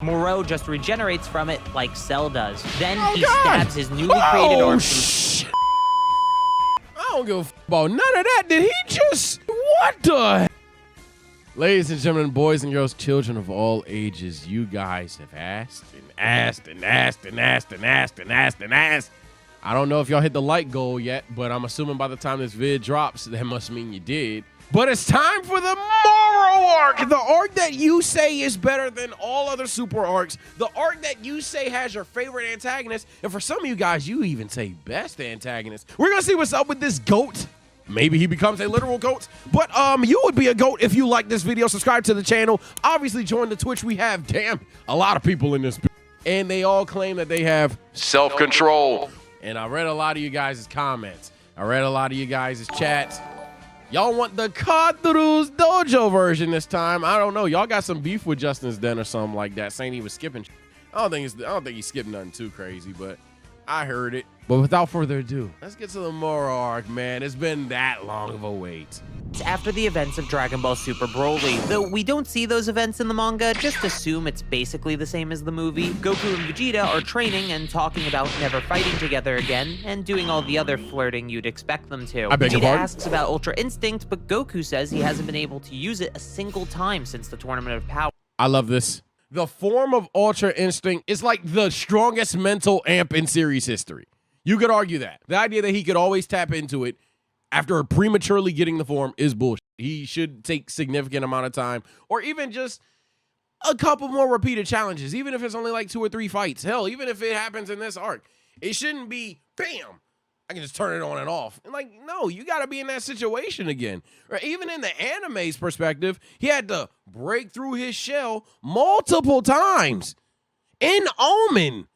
Moro just regenerates from it like Cell does. Then he stabs his newly created arm. I don't give a f about none of that. Did he just... What the... Ladies and gentlemen, boys and girls, children of all ages, you guys have asked and asked and asked and asked and asked and asked and asked. I don't know if y'all hit the like goal yet, but I'm assuming by the time this vid drops, that must mean you did. But it's time for the Moro arc, the arc that you say is better than all other super arcs, the arc that you say has your favorite antagonist, and for some of you guys, you even say best antagonist. We're gonna see what's up with this goat. Maybe he becomes a literal goat, but you would be a goat if you like this video. Subscribe to the channel. Obviously, join the Twitch. We have, damn, a lot of people in this, and they all claim that they have self-control. And I read a lot of you guys' comments. I read a lot of you guys' chats. Y'all want the Kadru's Dojo version this time. I don't know. Y'all got some beef with Justin's Den or something like that. Saying he was skipping. I don't think he skipped nothing too crazy, but I heard it. But without further ado, let's get to the Moro arc, man. It's been that long of a wait. After the events of Dragon Ball Super Broly. Though we don't see those events in the manga, just assume it's basically the same as the movie. Goku and Vegeta are training and talking about never fighting together again, and doing all the other flirting you'd expect them to. I beg your pardon? Asks about Ultra Instinct, but Goku says he hasn't been able to use it a single time since the Tournament of Power. I love this. The form of Ultra Instinct is like the strongest mental amp in series history. You could argue that. The idea that he could always tap into it after prematurely getting the form is bullshit. He should take significant amount of time, or even just a couple more repeated challenges, even if it's only like 2 or 3 fights. Hell, even if it happens in this arc, it shouldn't be, bam, I can just turn it on and off. And like, no, you got to be in that situation again. Right? Even in the anime's perspective, he had to break through his shell multiple times in Omen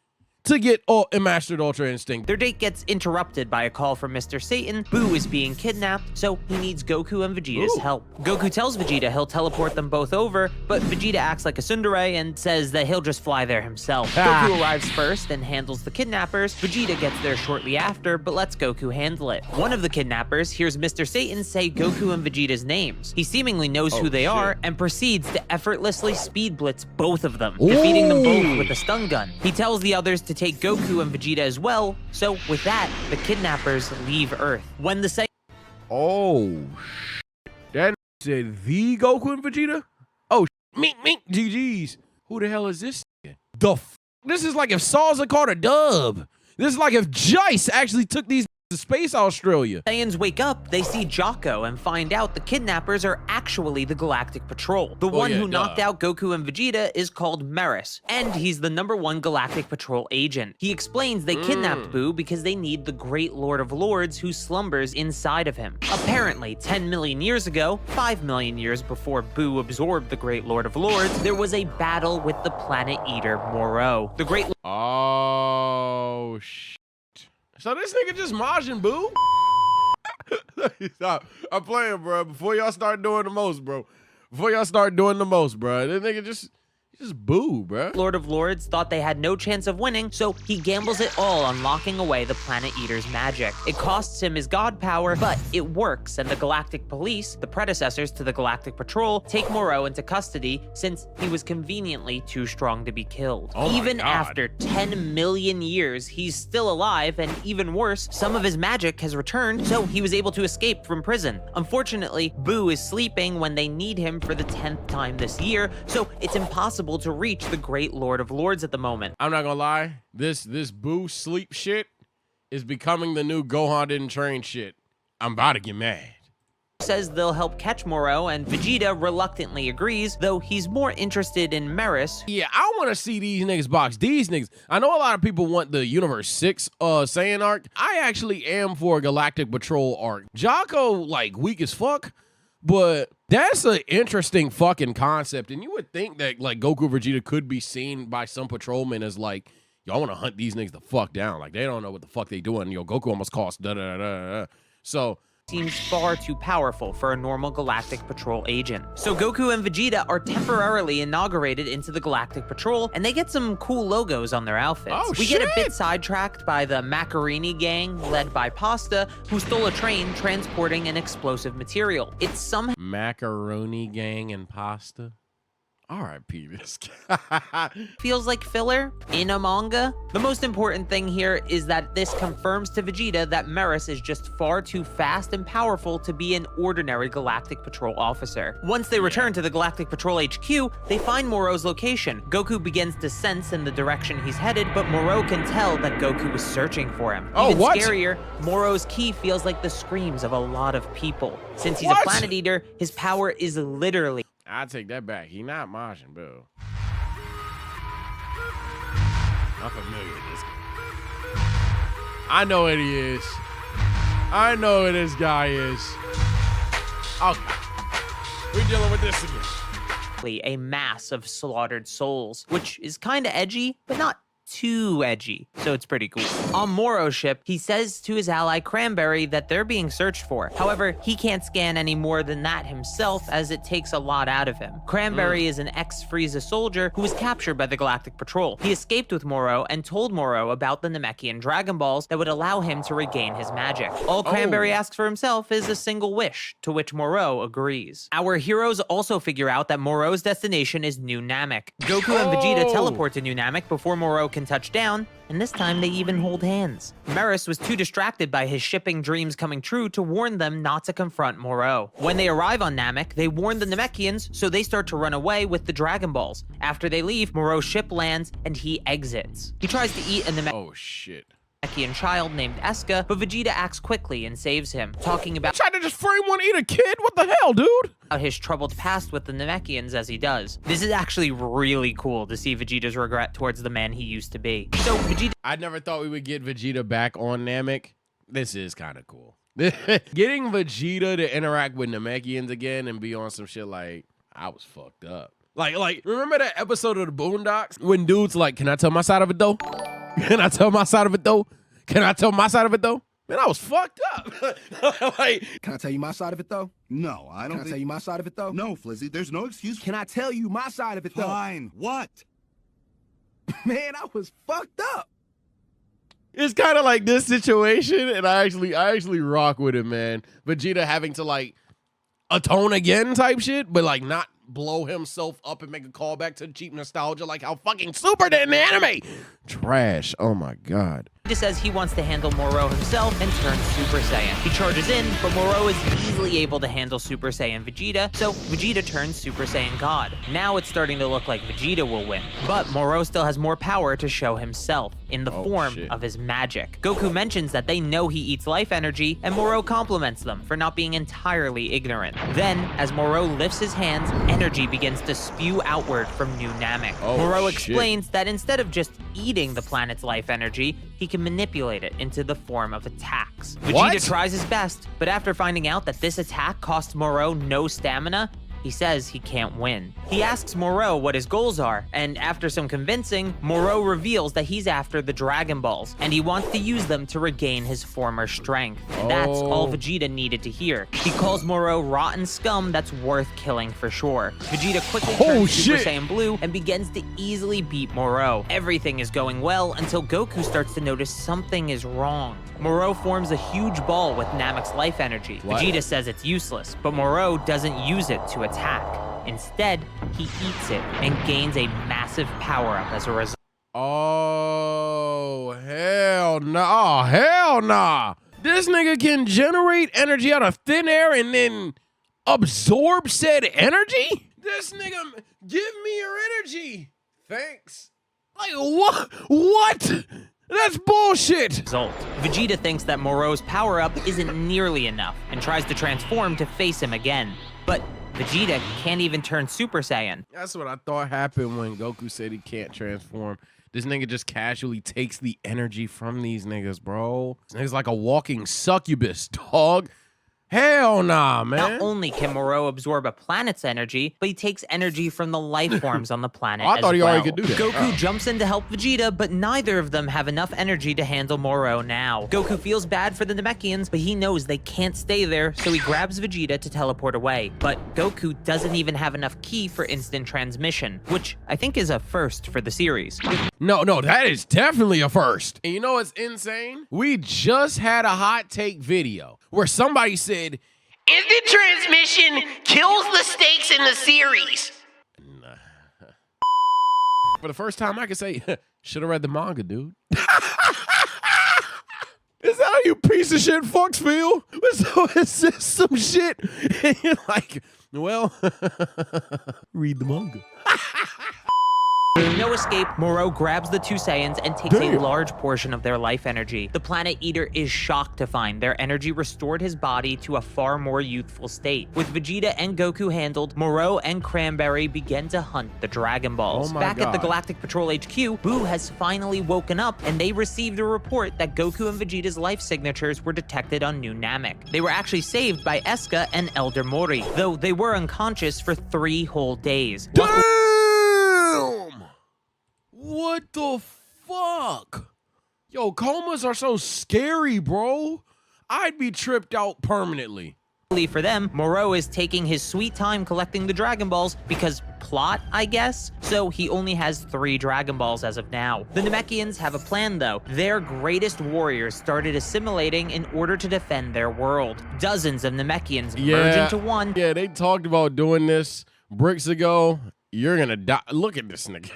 to get mastered Ultra Instinct. Their date gets interrupted by a call from Mr. Satan. Boo is being kidnapped, so he needs Goku and Vegeta's help. Goku tells Vegeta he'll teleport them both over, but Vegeta acts like a tsundere and says that he'll just fly there himself. Goku arrives first and handles the kidnappers. Vegeta gets there shortly after, but lets Goku handle it. One of the kidnappers hears Mr. Satan say Goku and Vegeta's names. He seemingly knows who they are and proceeds to effortlessly speed blitz both of them, defeating them both with a stun gun. He tells the others to take Goku and Vegeta as well, so with that, the kidnappers leave Earth. When the that said the Goku and Vegeta? Oh, mink, GG's. Who the hell is this? This is like if Salsa caught a dub. This is like if Jice actually took these to Space Australia. Saiyans wake up, they see Jocko and find out the kidnappers are actually the Galactic Patrol. The one who knocked out Goku and Vegeta is called Meris, and he's the #1 Galactic Patrol agent. He explains they kidnapped Boo because they need the Great Lord of Lords who slumbers inside of him. Apparently, 10 million years ago, 5 million years before Boo absorbed the Great Lord of Lords, there was a battle with the planet eater Moro. The Great Oh, shit. So this nigga just Majin Buu? Stop. I'm playing, bro. Before y'all start doing the most, bro. This nigga just Boo, bro. Lord of Lords thought they had no chance of winning, so he gambles it all on locking away the Planet Eater's magic. It costs him his god power, but it works, and the Galactic Police, the predecessors to the Galactic Patrol, take Moro into custody since he was conveniently too strong to be killed. Even after 10 million years, he's still alive, and even worse, some of his magic has returned, so he was able to escape from prison. Unfortunately, Boo is sleeping when they need him for the 10th time this year, so it's impossible to reach the Great Lord of Lords at the moment. I'm not gonna lie, this Boo sleep shit is becoming the new Gohan didn't train shit. I'm about to get mad. Says they'll help catch Moro, and Vegeta reluctantly agrees, though he's more interested in Meris. Yeah, I want to see these niggas box. These niggas. I know a lot of people want the Universe 6 Saiyan arc. I actually am for a Galactic Patrol arc. Jocko, like, weak as fuck. But that's an interesting fucking concept. And you would think that, like, Goku Vegeta could be seen by some patrolmen as, like, y'all want to hunt these niggas the fuck down. Like, they don't know what the fuck they doing. Yo, Goku almost cost da-da-da-da-da. So seems far too powerful for a normal Galactic Patrol agent. So Goku and Vegeta are temporarily inaugurated into the Galactic Patrol, and they get some cool logos on their outfits. We get a bit sidetracked by the Macaroni gang, led by Pasta, who stole a train transporting an explosive material. It's somehow Macaroni gang and Pasta. R.I.P. this guy. Feels like filler in a manga. The most important thing here is that this confirms to Vegeta that Meris is just far too fast and powerful to be an ordinary Galactic Patrol officer. Once they return to the Galactic Patrol HQ, they find Moro's location. Goku begins to sense in the direction he's headed, but Moro can tell that Goku is searching for him. Oh, Even what? scarier, Moro's ki feels like the screams of a lot of people. Since he's a planet eater, his power is literally... I take that back. He not Martian, bro. I'm familiar with this guy. I know what he is. I know who this guy is. Okay. We're dealing with this again. a mass of slaughtered souls, which is kind of edgy, but not too edgy, so it's pretty cool. On Moro's ship, he says to his ally Cranberry that they're being searched for. However, he can't scan any more than that himself, as it takes a lot out of him. Cranberry is an ex-Frieza soldier who was captured by the Galactic Patrol. He escaped with Moro and told Moro about the Namekian Dragon Balls that would allow him to regain his magic. All Cranberry asks for himself is a single wish, to which Moro agrees. Our heroes also figure out that Moro's destination is New Namek. Goku and Vegeta teleport to New Namek before Moro can touch down, and this time they even hold hands. Meris was too distracted by his shipping dreams coming true to warn them not to confront Moro. When they arrive on Namek, they warn the Namekians, so they start to run away with the Dragon Balls. After they leave, Moro's ship lands, and he exits. He tries to eat a Namekian child named Eska, but Vegeta acts quickly and saves him, talking about Trying to just frame one, eat a kid? What the hell, dude? his troubled past with the Namekians as he does. This is actually really cool to see Vegeta's regret towards the man he used to be. So Vegeta... I never thought we would get Vegeta back on Namek. This is kind of cool. Getting Vegeta to interact with Namekians again and be on some shit like, I was fucked up. Like, remember that episode of the Boondocks when dudes like, can I tell my side of it though? Can I tell my side of it though? Can I tell my side of it though? Man, I was fucked up. Like, can I tell you my side of it though? No, I don't Can I tell you my side of it though? No, Flizzy, there's no excuse. Can I tell you my side of it though? Fine. What? Man, I was fucked up. it's kind of like this situation, and I actually rock with it, man. Vegeta having to like atone again type shit, but like not blow himself up and make a callback to cheap nostalgia like how fucking Super did in the anime. Trash. Oh my god. Vegeta says he wants to handle Moro himself and turns Super Saiyan. He charges in, but Moro is easily able to handle Super Saiyan Vegeta, so Vegeta turns Super Saiyan God. Now it's starting to look like Vegeta will win, but Moro still has more power to show himself in the form of his magic. Goku mentions that they know he eats life energy, and Moro compliments them for not being entirely ignorant. Then, as Moro lifts his hands, energy begins to spew outward from New Namek. Moro explains that instead of just eating the planet's life energy, he can manipulate it into the form of attacks. Vegeta tries his best, but after finding out that this attack costs Moro no stamina, he says he can't win. He asks Moro what his goals are, and after some convincing, Moro reveals that he's after the Dragon Balls, and he wants to use them to regain his former strength. And that's all Vegeta needed to hear. He calls Moro rotten scum that's worth killing for sure. Vegeta quickly turns Super Saiyan Blue and begins to easily beat Moro. Everything is going well until Goku starts to notice something is wrong. Moro forms a huge ball with Namek's life energy. Vegeta says it's useless, but Moro doesn't use it to attack. Instead, he eats it and gains a massive power-up as a result. Oh, hell nah. Oh, hell nah. This nigga can generate energy out of thin air and then absorb said energy? This nigga, give me your energy. Thanks. Like, what? That's bullshit! Vegeta thinks that Moro's power-up isn't nearly enough and tries to transform to face him again. But Vegeta can't even turn Super Saiyan. That's what I thought happened when Goku said he can't transform. This nigga just casually takes the energy from these niggas, bro. This nigga's like a walking succubus, dog. Hell nah, man. Not only can Moro absorb a planet's energy, but he takes energy from the life forms on the planet I thought he already could do that. Goku jumps in to help Vegeta, but neither of them have enough energy to handle Moro now. Goku feels bad for the Namekians, but he knows they can't stay there, so he grabs Vegeta to teleport away. But Goku doesn't even have enough ki for instant transmission, which I think is a first for the series. No, that is definitely a first. And you know what's insane? We just had a hot take video where somebody said, instant transmission kills the stakes in the series. For the first time, I can say, should have read the manga, dude. Is that how you piece of shit fucks feel? So it's just some shit. And you're like, well, read the manga. With no escape, Moro grabs the two Saiyans and takes a large portion of their life energy. The Planet Eater is shocked to find their energy restored his body to a far more youthful state. With Vegeta and Goku handled, Moro and Cranberry begin to hunt the Dragon Balls. Oh my Back at the God. Galactic Patrol HQ, Boo has finally woken up and they received a report that Goku and Vegeta's life signatures were detected on New Namek. They were actually saved by Eska and Elder Mori, though they were unconscious for 3 whole days. Damn! What the fuck? Yo, comas are so scary, bro. I'd be tripped out permanently. Luckily for them, Moro is taking his sweet time collecting the Dragon Balls because plot, I guess? So he only has 3 Dragon Balls as of now. The Namekians have a plan though. Their greatest warriors started assimilating in order to defend their world. Dozens of Namekians merge into one. Yeah, they talked about doing this bricks ago. You're gonna die. Look at this nigga.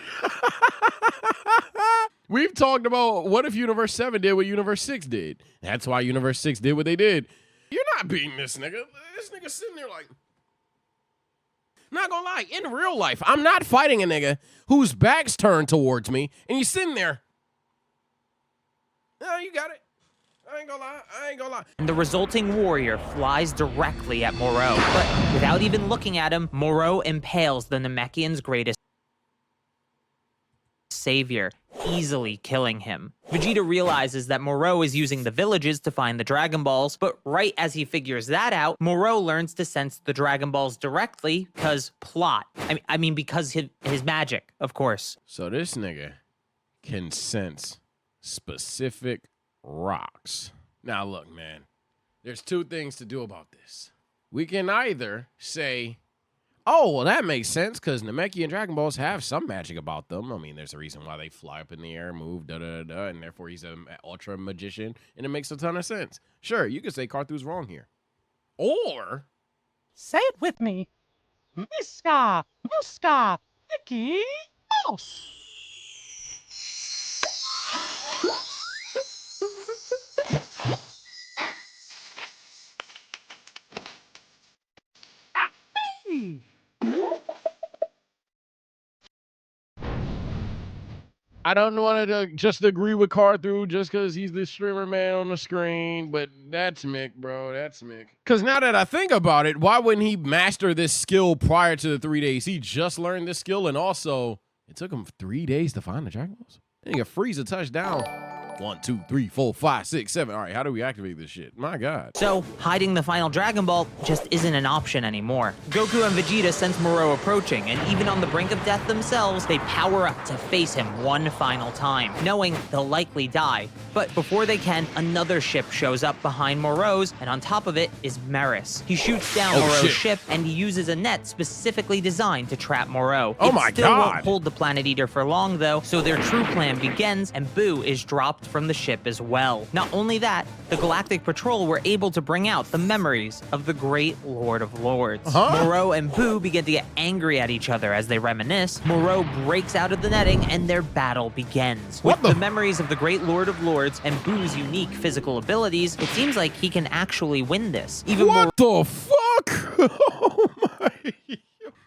We've talked about what if Universe 7 did what Universe 6 did. That's why Universe 6 did what they did. You're not beating this nigga. This nigga sitting there like, not gonna lie, in real life, I'm not fighting a nigga whose back's turned towards me, and he's sitting there. No, you got it. I ain't gonna lie. And the resulting warrior flies directly at Moro. But without even looking at him, Moro impales the Namekian's greatest savior, easily killing him. Vegeta realizes that Moro is using the villages to find the Dragon Balls, but right as he figures that out, Moro learns to sense the Dragon Balls directly because plot. I mean because his magic, of course. So this nigga can sense specific rocks. Now look, man, there's 2 things to do about this. We can either say, oh, well, that makes sense because Namekian Dragon Balls have some magic about them. I mean, there's a reason why they fly up in the air, move, da-da-da-da, and therefore he's an ultra magician, and it makes a ton of sense. Sure, you could say Carthu's wrong here. Or, say it with me. Miska, Muska, Mickey Mouse. I don't want to just agree with Carthu just because he's the streamer man on the screen, but that's Mick, bro. That's Mick. Because now that I think about it, why wouldn't he master this skill prior to the 3 days? He just learned this skill, and also, it took him 3 days to find the Dragon Balls. Then he can freeze a touchdown. 1, 2, 3, 4, 5, 6, 7. All right, how do we activate this shit? My God. So, hiding the final Dragon Ball just isn't an option anymore. Goku and Vegeta sense Moro approaching, and even on the brink of death themselves, they power up to face him one final time, knowing they'll likely die. But before they can, another ship shows up behind Moro's, and on top of it is Meris. He shoots down Moro's ship, and he uses a net specifically designed to trap Moro. Oh my It still God. won't hold the Planet Eater for long, though, so their true plan begins, and Boo is dropped from the ship as well. Not only that, the Galactic Patrol were able to bring out the memories of the great Lord of Lords. Moro and Boo begin to get angry at each other as they reminisce. Moro breaks out of the netting and their battle begins. With the memories of the great Lord of Lords and Boo's unique physical abilities, it seems like he can actually win this. Even What the fuck? Oh my.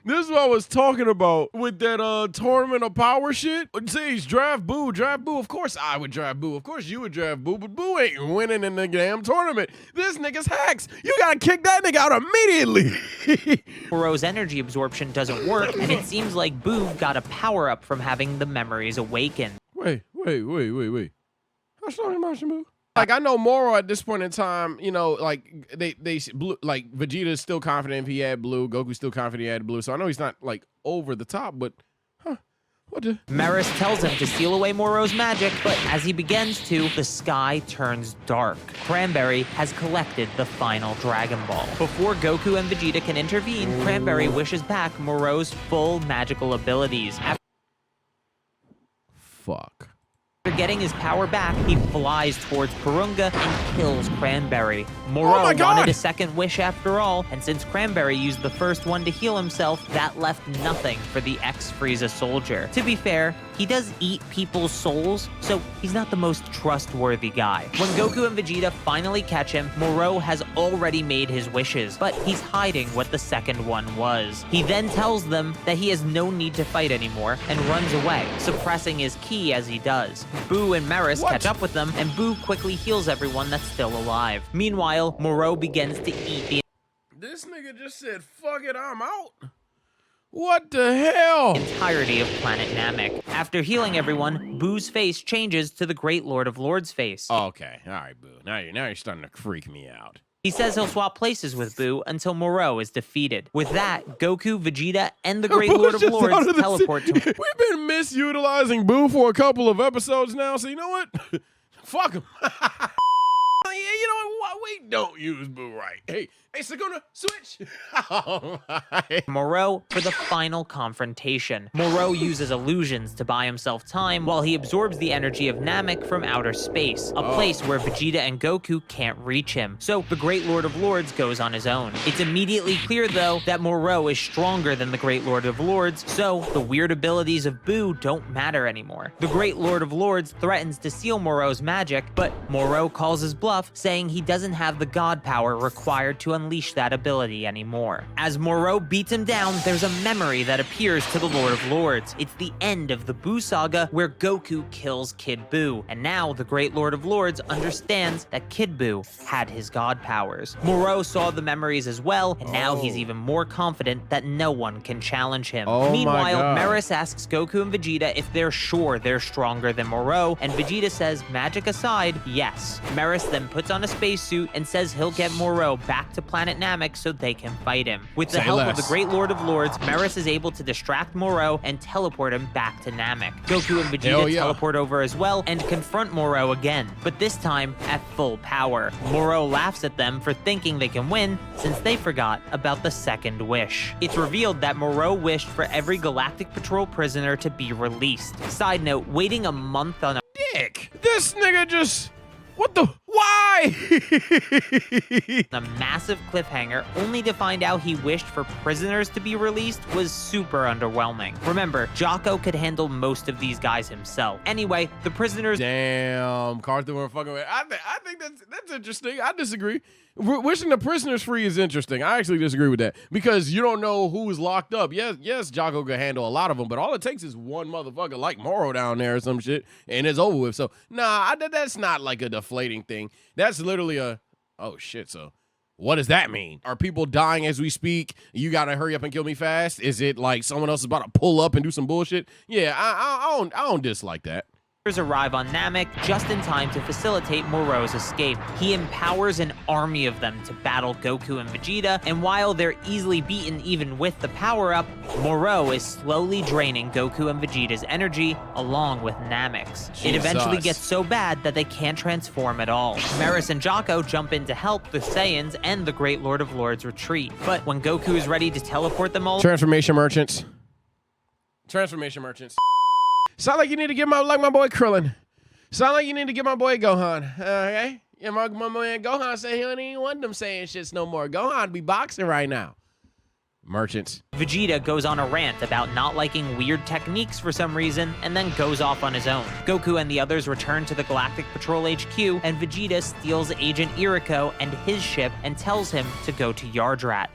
This is what I was talking about with that tournament of power shit. Say draft Boo. Of course I would draft Boo. Of course you would draft Boo, but Boo ain't winning in the damn tournament. This nigga's hacks. You gotta kick that nigga out immediately. Moro's energy absorption doesn't work, and it seems like Boo got a power-up from having the memories awaken. Wait. How strong am I, Boo? Like, I know Moro at this point in time, you know, like, they blue, like, Vegeta's still confident if he had blue. Goku's still confident he had blue. So I know he's not, like, over the top, but, what the? Meris tells him to steal away Moro's magic, but as he begins to, the sky turns dark. Cranberry has collected the final Dragon Ball. Before Goku and Vegeta can intervene, Cranberry wishes back Moro's full magical abilities. Fuck. After getting his power back, he flies towards Purunga and kills Cranberry. Moro wanted a second wish after all, and since Cranberry used the first one to heal himself, that left nothing for the ex-Frieza soldier. To be fair, he does eat people's souls, so he's not the most trustworthy guy. When Goku and Vegeta finally catch him, Moro has already made his wishes, but he's hiding what the second one was. He then tells them that he has no need to fight anymore and runs away, suppressing his ki as he does. Boo and Meris catch up with them, and Boo quickly heals everyone that's still alive. Meanwhile, Moro begins to eat the This nigga just said, fuck it, I'm out. What the hell? entirety of planet Namek. After healing everyone, Boo's face changes to the Great Lord of Lords' face. Okay, all right, Boo. Now you're starting to freak me out. He says he'll swap places with Boo until Moro is defeated. With that, Goku, Vegeta, and the Great Lord of Lords teleport to him. We've been misutilizing Boo for a couple of episodes now, so you know what? Fuck him. Yeah, you know what? We don't use Boo right. Hey, Sakuna, switch. All right. Moro for the final confrontation. Moro uses illusions to buy himself time while he absorbs the energy of Namek from outer space, a place where Vegeta and Goku can't reach him. So the Great Lord of Lords goes on his own. It's immediately clear, though, that Moro is stronger than the Great Lord of Lords, so the weird abilities of Boo don't matter anymore. The Great Lord of Lords threatens to steal Moro's magic, but Moro calls his bluff, saying he doesn't have the god power required to unleash that ability anymore. As Moro beats him down, there's a memory that appears to the Lord of Lords. It's the end of the Boo saga where Goku kills Kid Boo, and now the Great Lord of Lords understands that Kid Boo had his god powers. Moro saw the memories as well, and now he's even more confident that no one can challenge him. Meanwhile, Meris asks Goku and Vegeta if they're sure they're stronger than Moro, and Vegeta says, magic aside, yes. Meris then puts on a spacesuit and says he'll get Moro back to planet Namek so they can fight him. With the help of the Great Lord of Lords, Meris is able to distract Moro and teleport him back to Namek. Goku and Vegeta teleport over as well and confront Moro again, but this time at full power. Moro laughs at them for thinking they can win since they forgot about the second wish. It's revealed that Moro wished for every Galactic Patrol prisoner to be released. Side note, waiting a month on a Dick. This nigga just... What the... Why? a massive cliffhanger, only to find out he wished for prisoners to be released, was super underwhelming. Remember, Jocko could handle most of these guys himself. Anyway, the prisoners... Damn, Carter weren't fucking with. I think that's interesting. I disagree. Wishing the prisoners free is interesting. I actually disagree with that because you don't know who is locked up. Yes, Jocko could handle a lot of them, but all it takes is one motherfucker like Moro down there or some shit, and it's over with. So, nah, that's not like a deflating thing. That's literally a, oh shit, so what does that mean? Are people dying as we speak? You gotta hurry up and kill me fast? Is it like someone else is about to pull up and do some bullshit? Yeah, I don't dislike that. Arrive on Namek just in time to facilitate Moro's escape. He empowers an army of them to battle Goku and Vegeta, and while they're easily beaten even with the power-up, Moro is slowly draining Goku and Vegeta's energy along with Namek's. It eventually gets so bad that they can't transform at all. Meris and Jocko jump in to help the Saiyans and the Great Lord of Lords retreat, but when Goku is ready to teleport them all... Transformation merchants. Sound like you need to get my boy Krillin. Sound like you need to get my boy Gohan. Okay? Yeah, my man Gohan said he don't even want them saying shits no more. Gohan be boxing right now. Merchants. Vegeta goes on a rant about not liking weird techniques for some reason, and then goes off on his own. Goku and the others return to the Galactic Patrol HQ, and Vegeta steals Agent Iriko and his ship and tells him to go to Yardrat.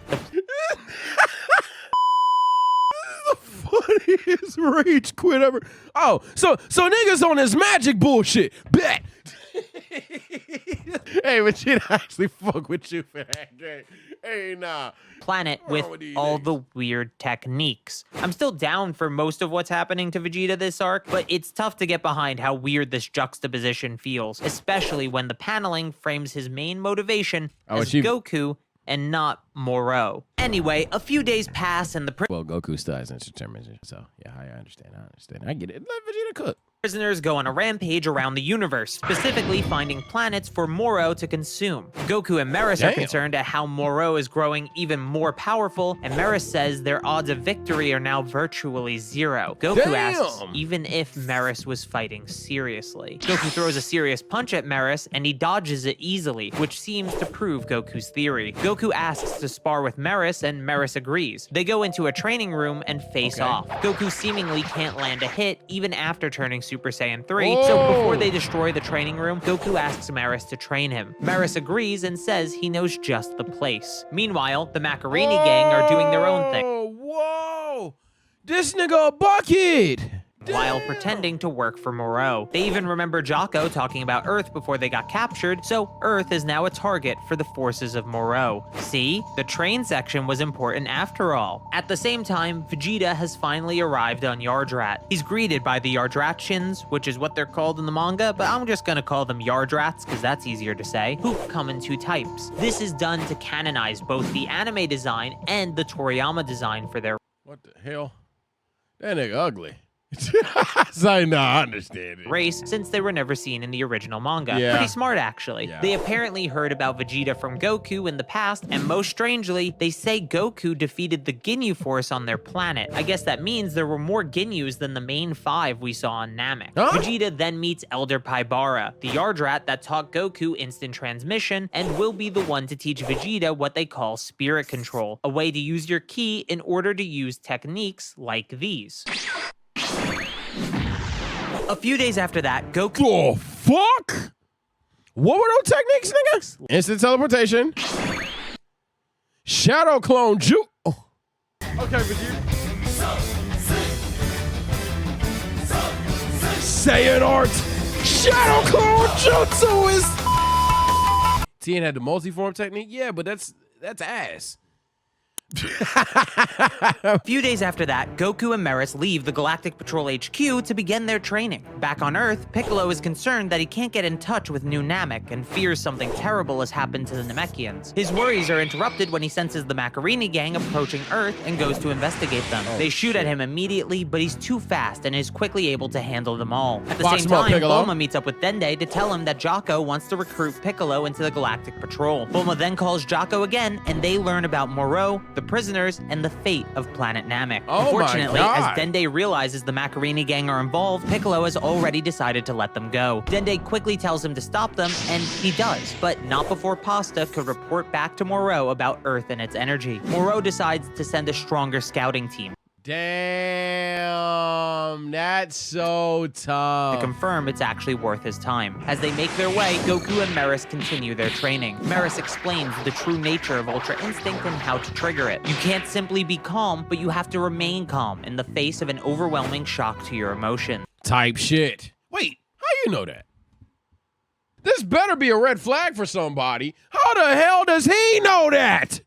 Funniest rage quit ever. Oh, so niggas on this magic bullshit. Bet. Hey, but shit, I actually fuck with you for that game. Hey, nah. Planet with all the weird techniques. I'm still down for most of what's happening to Vegeta this arc, but it's tough to get behind how weird this juxtaposition feels, especially when the paneling frames his main motivation as Goku and not Moro. Anyway, a few days pass and the well, Goku still has determination, so yeah, I understand. I get it. Let Vegeta cook. Prisoners go on a rampage around the universe, specifically finding planets for Moro to consume. Goku and Meris are concerned at how Moro is growing even more powerful, and Meris says their odds of victory are now virtually zero. Goku asks even if Meris was fighting seriously. Goku throws a serious punch at Meris, and he dodges it easily, which seems to prove Goku's theory. Goku asks to spar with Meris, and Meris agrees. They go into a training room and face off. Goku seemingly can't land a hit, even after turning Super Saiyan 3, so before they destroy the training room, Goku asks Meris to train him. Meris agrees and says he knows just the place. Meanwhile, the Macaroni gang are doing their own thing. Whoa! This nigga a bucket! While pretending to work for Moro. They even remember Jocko talking about Earth before they got captured, so Earth is now a target for the forces of Moro. See? The train section was important after all. At the same time, Vegeta has finally arrived on Yardrat. He's greeted by the Yardratians, which is what they're called in the manga, but I'm just gonna call them Yardrats because that's easier to say, who come in two types. This is done to canonize both the anime design and the Toriyama design for their— What the hell? That nigga ugly. So, no, I understand it. race, since they were never seen in the original manga. Pretty smart, actually. They apparently heard about Vegeta from Goku in the past, and most strangely, they say Goku defeated the Ginyu Force on their planet. I guess that means there were more Ginyus than the main 5 we saw on Namek. Vegeta then meets Elder Paibara, the Yardrat that taught Goku instant transmission, and will be the one to teach Vegeta what they call spirit control, a way to use your ki in order to use techniques like these. A few days after that, Goku— Oh, fuck? What were those techniques, nigga? Instant teleportation. Shadow clone juke. Oh. Okay, Vegeta. Saiyan art. Shadow clone jutsu is... Tien had the multi-form technique? Yeah, but that's ass. A few days after that, Goku and Meris leave the Galactic Patrol HQ to begin their training. Back on Earth, Piccolo is concerned that he can't get in touch with new Namek and fears something terrible has happened to the Namekians. His worries are interrupted when he senses the Macaroni gang approaching Earth and goes to investigate them. They shoot at him immediately, but he's too fast and is quickly able to handle them all. At the same time, Bulma meets up with Dende to tell him that Jocko wants to recruit Piccolo into the Galactic Patrol. Bulma then calls Jocko again, and they learn about Moro, the prisoners, and the fate of planet Namek. Unfortunately, as Dende realizes the Macaroni gang are involved, Piccolo has already decided to let them go. Dende quickly tells him to stop them, and he does, but not before Pasta could report back to Moro about Earth and its energy. Moro decides to send a stronger scouting team. Damn, that's so tough. To confirm it's actually worth his time. As they make their way, Goku and Meris continue their training. Meris explains the true nature of Ultra Instinct and how to trigger it. You can't simply be calm, but you have to remain calm in the face of an overwhelming shock to your emotions. Type shit. Wait, how you know that? This better be a red flag for somebody. How the hell does he know that?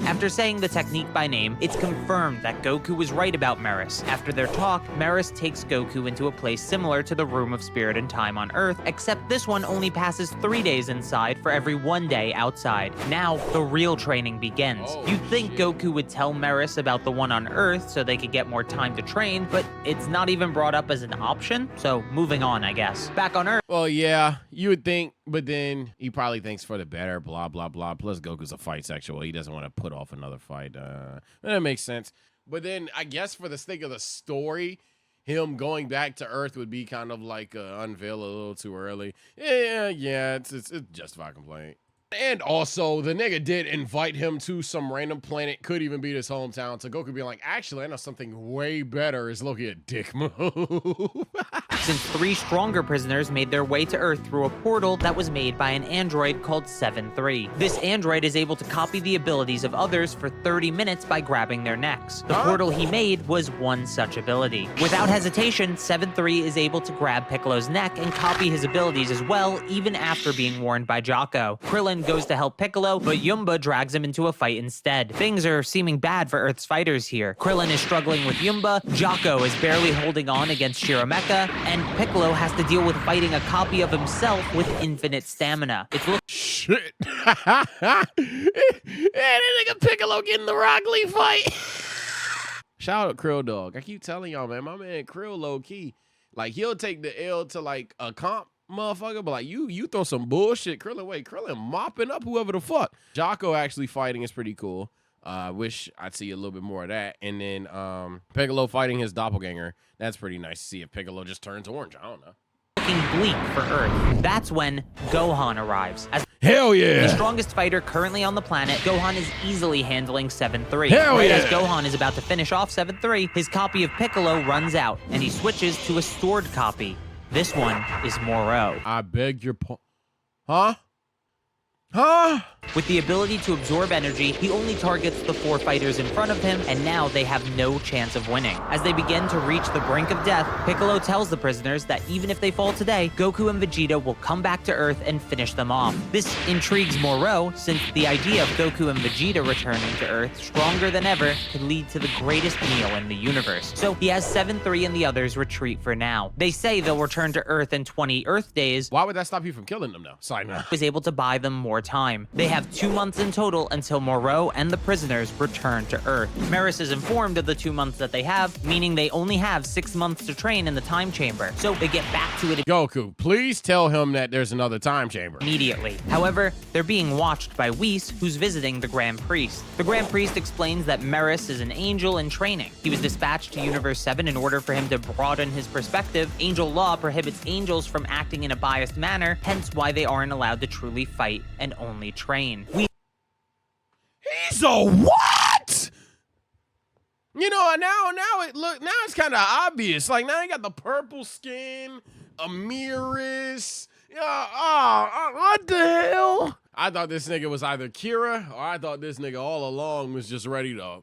After saying the technique by name, it's confirmed that Goku was right about Meris. After their talk, Meris takes Goku into a place similar to the Room of Spirit and Time on Earth, except this one only passes 3 days inside for every 1 day outside. Now, the real training begins. You'd think Goku would tell Meris about the one on Earth so they could get more time to train, but it's not even brought up as an option, so moving on, I guess. Back on Earth— Well, yeah, you would think, but then he probably thinks for the better, blah, blah, blah. Plus, Goku's a fight sexual. He doesn't want to put off another fight. That makes sense. But then, I guess for the sake of the story, him going back to Earth would be kind of like unveil a little too early. Yeah, it's justified complaint. And also, the nigga did invite him to some random planet, could even be his hometown. So Goku being like, actually, I know something way better. Is Loki a dick move? Since 3 stronger prisoners made their way to Earth through a portal that was made by an android called 7-3. This android is able to copy the abilities of others for 30 minutes by grabbing their necks. The portal he made was one such ability. Without hesitation, 7-3 is able to grab Piccolo's neck and copy his abilities as well, even after being warned by Jocko. Krillin goes to help Piccolo, but Yumba drags him into a fight instead. Things are seeming bad for Earth's fighters here. Krillin is struggling with Yumba, Jocko is barely holding on against Shirameka, and Piccolo has to deal with fighting a copy of himself with infinite stamina. Shit. That nigga Piccolo getting the Rock Lee fight. Shout out Krill Dog. I keep telling y'all, man, my man Krill low key. Like, he'll take the L to like a comp motherfucker, but like you throw some bullshit. Krillin mopping up whoever the fuck. Jocko actually fighting is pretty cool. Wish I'd see a little bit more of that. And then Piccolo fighting his doppelganger. That's pretty nice to see if Piccolo just turns orange. I don't know. Looking bleak for Earth. That's when Gohan arrives. As Hell yeah! the strongest fighter currently on the planet, Gohan is easily handling 7-3. Hell right yeah! as Gohan is about to finish off 7-3, his copy of Piccolo runs out, and he switches to a stored copy. This one is Moro. I beg your pardon. Huh? Huh? With the ability to absorb energy, he only targets the 4 fighters in front of him, and now they have no chance of winning. As they begin to reach the brink of death, Piccolo tells the prisoners that even if they fall today, Goku and Vegeta will come back to Earth and finish them off. This intrigues Moro, since the idea of Goku and Vegeta returning to Earth stronger than ever could lead to the greatest meal in the universe. So he has 7-3 and the others retreat for now. They say they'll return to Earth in 20 Earth days. Why would that stop you from killing them, though? Sorry, no. Was able to buy them more time. They have 2 months in total until Moro and the prisoners return to Earth. Maris is informed of the 2 months that they have, meaning they only have 6 months to train in the time chamber. So they get back to it Goku, please tell him that there's another time chamber. immediately. However, they're being watched by Whis, who's visiting the Grand Priest. The Grand Priest explains that Maris is an angel in training. He was dispatched to Universe 7 in order for him to broaden his perspective. Angel law prohibits angels from acting in a biased manner, hence why they aren't allowed to truly fight and only train. He's a what? You know, now it's kind of obvious. Like, now he got the purple skin, a Miris. What the hell? I thought this nigga was either Kira, or I thought this nigga all along was just ready to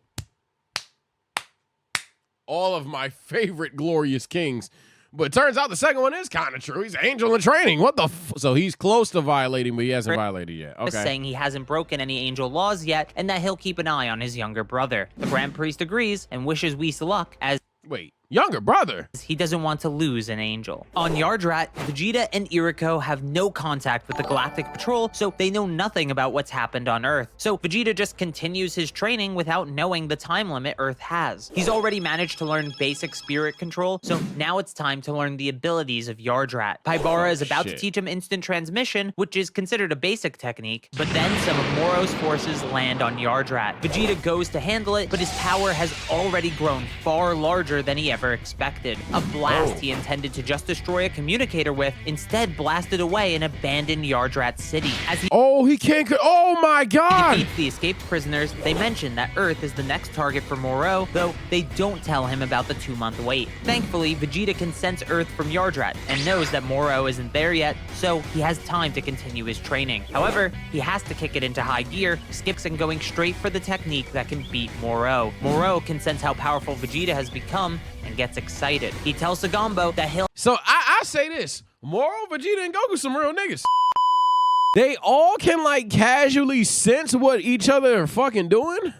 all of my favorite glorious kings. But it turns out the second one is kind of true. He's an angel in training. What the So he's close to violating, but he hasn't violated yet. Okay. Saying he hasn't broken any angel laws yet, and that he'll keep an eye on his younger brother. The Grand Priest agrees and wishes Whis luck, as Wait, younger brother? he doesn't want to lose an angel. On Yardrat, Vegeta and Iriko have no contact with the Galactic Patrol, so they know nothing about what's happened on Earth. So Vegeta just continues his training without knowing the time limit Earth has. He's already managed to learn basic spirit control, so now it's time to learn the abilities of Yardrat. Paibara is about to teach him instant transmission, which is considered a basic technique, but then some of Moro's forces land on Yardrat. Vegeta goes to handle it, but his power has already grown far larger than he ever expected. A blast he intended to just destroy a communicator with instead blasted away an abandoned Yardrat city. As he He can't. Oh my God! defeats the escaped prisoners, they mention that Earth is the next target for Moro, though they don't tell him about the 2-month wait. Thankfully, Vegeta can sense Earth from Yardrat and knows that Moro isn't there yet, so he has time to continue his training. However, he has to kick it into high gear, skips and going straight for the technique that can beat Moro. Moro can sense how powerful Vegeta has become and gets excited. He tells Sagambo that he'll So I say this: Moro, Vegeta, and Goku some real niggas. They all can like casually sense what each other are fucking doing.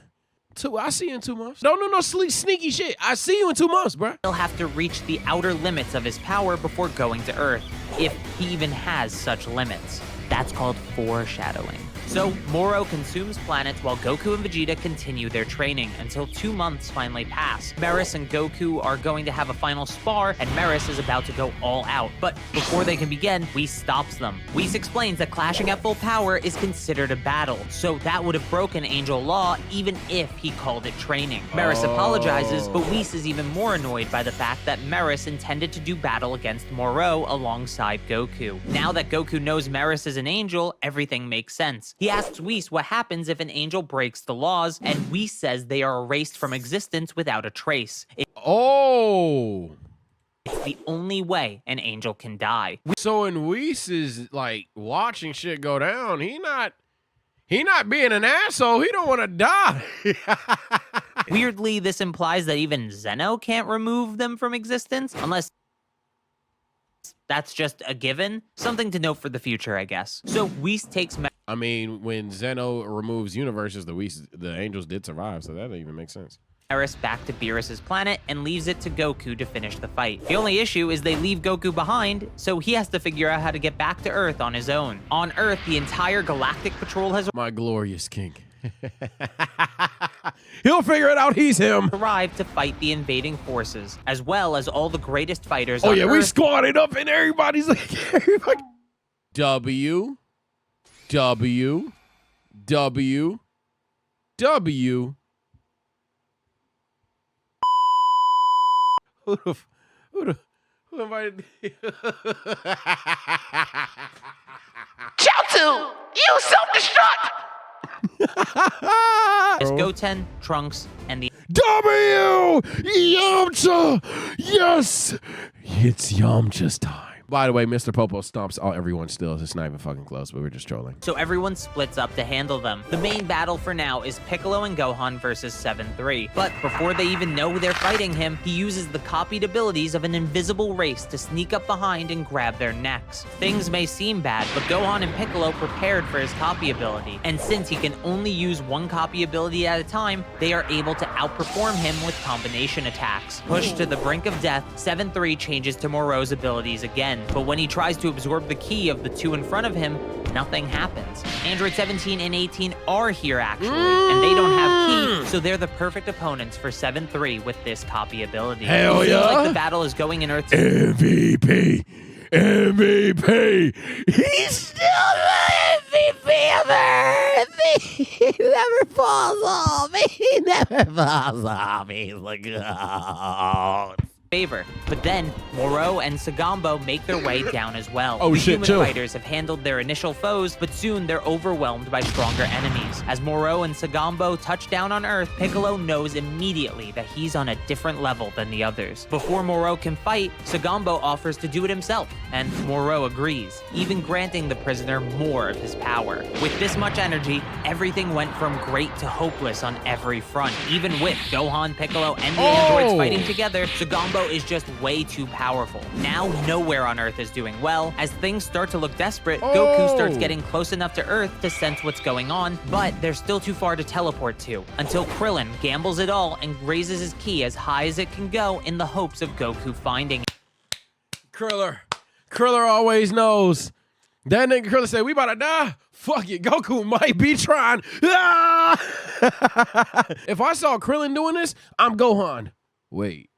I see you in 2 months. Don't do no sneaky shit. I see you in 2 months, bro. he'll have to reach the outer limits of his power before going to Earth, if he even has such limits. That's called foreshadowing. So, Moro consumes planets while Goku and Vegeta continue their training until 2 months finally pass. Maris and Goku are going to have a final spar, and Maris is about to go all out. But before they can begin, Whis stops them. Whis explains that clashing at full power is considered a battle, so that would have broken Angel Law even if he called it training. Maris apologizes, but Whis is even more annoyed by the fact that Maris intended to do battle against Moro alongside Goku. Now that Goku knows Maris is an angel, everything makes sense. He asks Whis what happens if an angel breaks the laws, and Whis says they are erased from existence without a trace. It's the only way an angel can die. So when Whis is like watching shit go down, he not being an asshole. He don't want to die. Weirdly, this implies that even Zeno can't remove them from existence, unless that's just a given. Something to note for the future, I guess. So Whis takes I mean, when Zeno removes universes, the angels did survive, so that doesn't even make sense. Maris back to Beerus's planet and leaves it to Goku to finish the fight. The only issue is they leave Goku behind, so he has to figure out how to get back to Earth on his own. On Earth, the entire Galactic Patrol has My glorious king. He'll figure it out. He's him. arrive to fight the invading forces, as well as all the greatest fighters Oh on yeah, we Earth. squatted up and everybody's like, everybody. W, W, W, W. Who invited me? Chao, you self-destruct! As Goten, Trunks, and the W! Yamcha! Yes! It's Yamcha's time. By the way, Mr. Popo stomps all everyone still. It's not even fucking close, but we're just trolling. so everyone splits up to handle them. The main battle for now is Piccolo and Gohan versus 7-3. But before they even know they're fighting him, he uses the copied abilities of an invisible race to sneak up behind and grab their necks. Things may seem bad, but Gohan and Piccolo prepared for his copy ability. And since he can only use one copy ability at a time, they are able to outperform him with combination attacks. Pushed to the brink of death, 7-3 changes to Moro's abilities again. But when he tries to absorb the ki of the two in front of him, nothing happens. Android 17 and 18 are here actually, and they don't have ki, so they're the perfect opponents for 7-3 with this copy ability. Hell It feels yeah. like the battle is going in Earth. MVP! MVP! He's still the MVP of Earth! He never falls off! He never falls off! He's the GOAT! Favor. But then, Moro and Sagambo make their way down as well. Oh, the shit, human chill. fighters have handled their initial foes, but soon they're overwhelmed by stronger enemies. As Moro and Sagambo touch down on Earth, Piccolo knows immediately that he's on a different level than the others. Before Moro can fight, Sagambo offers to do it himself, and Moro agrees, even granting the prisoner more of his power. With this much energy, everything went from great to hopeless on every front. Even with Gohan, Piccolo, and the androids fighting together, Sagambo is just way too powerful. Now nowhere on Earth is doing well. As things start to look desperate, Goku starts getting close enough to Earth to sense what's going on, but they're still too far to teleport to, until Krillin gambles it all and raises his ki as high as it can go in the hopes of Goku finding it. Kriller always knows. That nigga Kriller said, we about to die. Fuck it, Goku might be trying. Ah! If I saw Krillin doing this, I'm Gohan. Wait.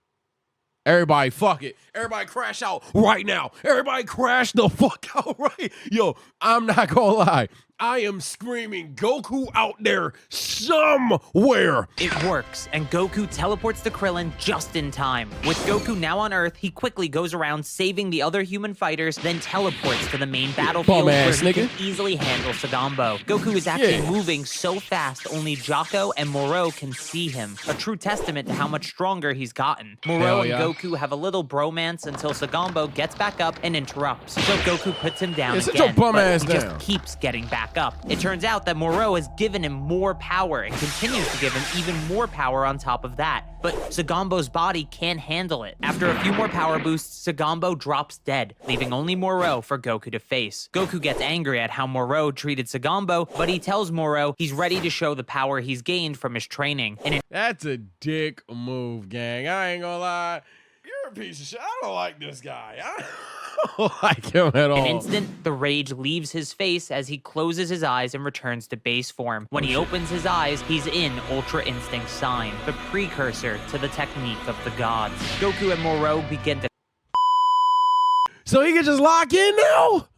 Everybody, fuck it. Everybody crash out right now. Everybody crash the fuck out right. Yo, I'm not gonna lie. I am screaming Goku out there somewhere. It works, and Goku teleports to Krillin just in time. With Goku now on Earth, he quickly goes around saving the other human fighters, then teleports to the main battlefield where Bum-ass he nigga. can easily handle Sagambo. Goku is actually moving so fast, only Jocko and Moro can see him. A true testament to how much stronger he's gotten. Moro Hell and yeah. Goku have a little bromance until Sagambo gets back up and interrupts. So Goku puts him down Yeah, sit again, your bum but ass he down. just keeps getting back up. It turns out that Moro has given him more power and continues to give him even more power on top of that. But Sagambo's body can't handle it. After a few more power boosts, Sagambo drops dead, leaving only Moro for Goku to face. Goku gets angry at how Moro treated Sagambo, but he tells Moro he's ready to show the power he's gained from his training. And That's a dick move, gang. I ain't gonna lie. You're a piece of shit. I don't like this guy. I don't like him at all. an instant, the rage leaves his face as he closes his eyes and returns to base form. When he opens his eyes, he's in Ultra Instinct Sign, the precursor to the technique of the gods. Goku and Moro begin to So he can just lock in now?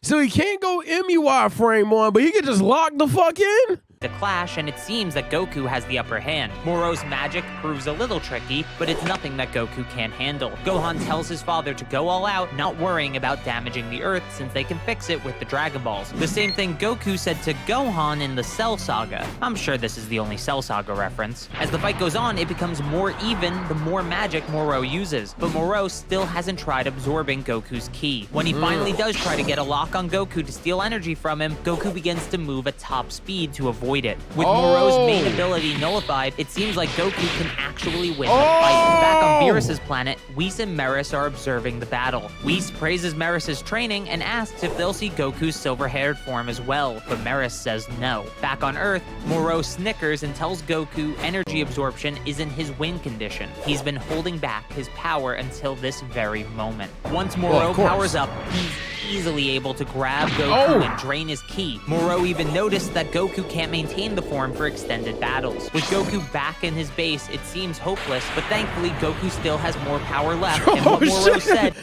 So he can't go MUI frame on, but he can just lock the fuck in? clash, and it seems that Goku has the upper hand. Moro's magic proves a little tricky, but it's nothing that Goku can't handle. Gohan tells his father to go all out, not worrying about damaging the Earth since they can fix it with the Dragon Balls. The same thing Goku said to Gohan in the Cell Saga. I'm sure this is the only Cell Saga reference. As the fight goes on, it becomes more even the more magic Moro uses, but Moro still hasn't tried absorbing Goku's ki. When he finally does try to get a lock on Goku to steal energy from him, Goku begins to move at top speed to avoid it. With Moro's main ability nullified, it seems like Goku can actually win the fight. Back on Beerus's planet, Whis and Meris are observing the battle. Whis praises Meris' training and asks if they'll see Goku's silver-haired form as well, but Meris says no. Back on Earth, Moro snickers and tells Goku energy absorption isn't his win condition. He's been holding back his power until this very moment. Once Moro powers up, he's easily able to grab Goku and drain his ki. Moro even noticed that Goku can't maintain the form for extended battles. With Goku back in his base, it seems hopeless, but thankfully Goku still has more power left, and what Moro said...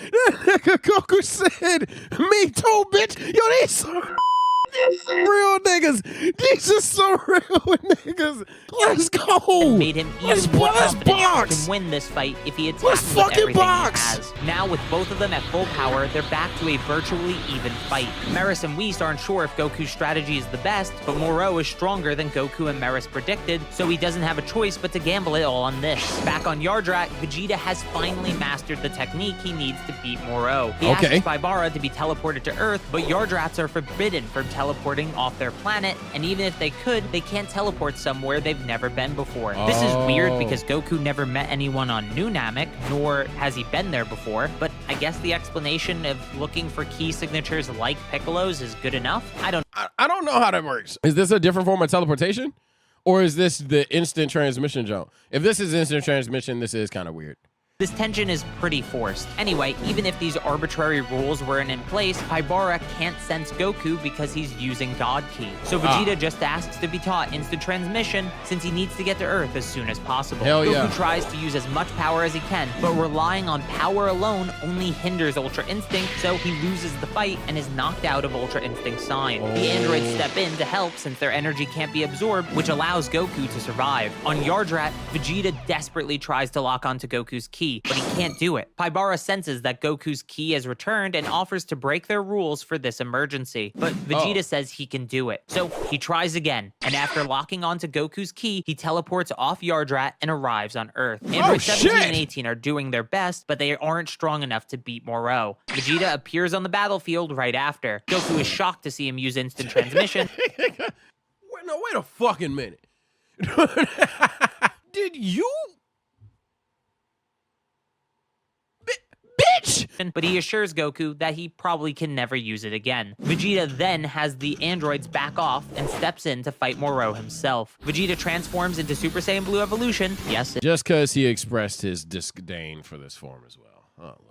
Goku said, me too, bitch! Yo, these some real niggas! These are some real niggas! Let's go! Made him even more confident to win this fight if he attacks with everything he has. Now, with both of them at full power, they're back to a virtually even fight. Meris and Whis aren't sure if Goku's strategy is the best, but Moro is stronger than Goku and Meris predicted, so he doesn't have a choice but to gamble it all on this. Back on Yardrat, Vegeta has finally mastered the technique he needs to beat Moro. He asks Baibara to be teleported to Earth, but Yardrats are forbidden from teleporting off their planet, and even if they could, they can't teleport somewhere they've never been before. This is weird because Goku never met anyone on New Namek, nor has he been there before, but I guess the explanation of looking for key signatures like Piccolo's is good enough? I don't know how that works. Is this a different form of teleportation? Or is this the instant transmission jump? If this is instant transmission, this is kind of weird. This tension is pretty forced. Anyway, even if these arbitrary rules weren't in place, Baibara can't sense Goku because he's using God Ki. So Vegeta just asks to be taught instant transmission since he needs to get to Earth as soon as possible. Goku tries to use as much power as he can, but relying on power alone only hinders Ultra Instinct, so he loses the fight and is knocked out of Ultra Instinct Sign. The androids step in to help since their energy can't be absorbed, which allows Goku to survive. On Yardrat, Vegeta desperately tries to lock onto Goku's ki, but he can't do it. Baibara senses that Goku's ki has returned and offers to break their rules for this emergency, but Vegeta says he can do it. So he tries again, and after locking onto Goku's ki, he teleports off Yardrat and arrives on Earth. Android 17 and 18 are doing their best, but they aren't strong enough to beat Moro. Vegeta appears on the battlefield right after. Goku is shocked to see him use instant transmission. Wait a fucking minute. Did you... But he assures Goku that he probably can never use it again. Vegeta then has the androids back off and steps in to fight Moro himself. Vegeta transforms into Super Saiyan Blue Evolution. Yes. Just because he expressed his disdain for this form as well. Oh, Lord.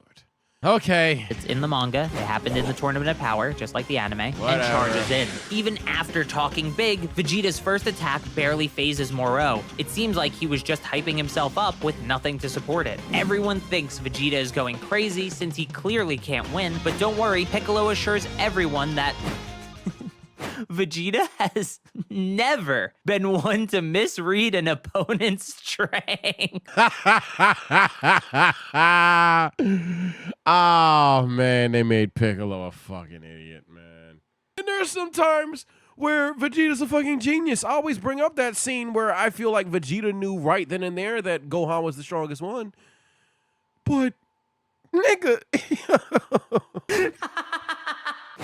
Okay. It's in the manga. It happened in the Tournament of Power, just like the anime, and charges in. Even after talking big, Vegeta's first attack barely phases Moro. It seems like he was just hyping himself up with nothing to support it. Everyone thinks Vegeta is going crazy since he clearly can't win, but don't worry, Piccolo assures everyone that Vegeta has never been one to misread an opponent's strength. Oh, man, they made Piccolo a fucking idiot, man. And there's some times where Vegeta's a fucking genius. I always bring up that scene where I feel like Vegeta knew right then and there that Gohan was the strongest one. But, nigga...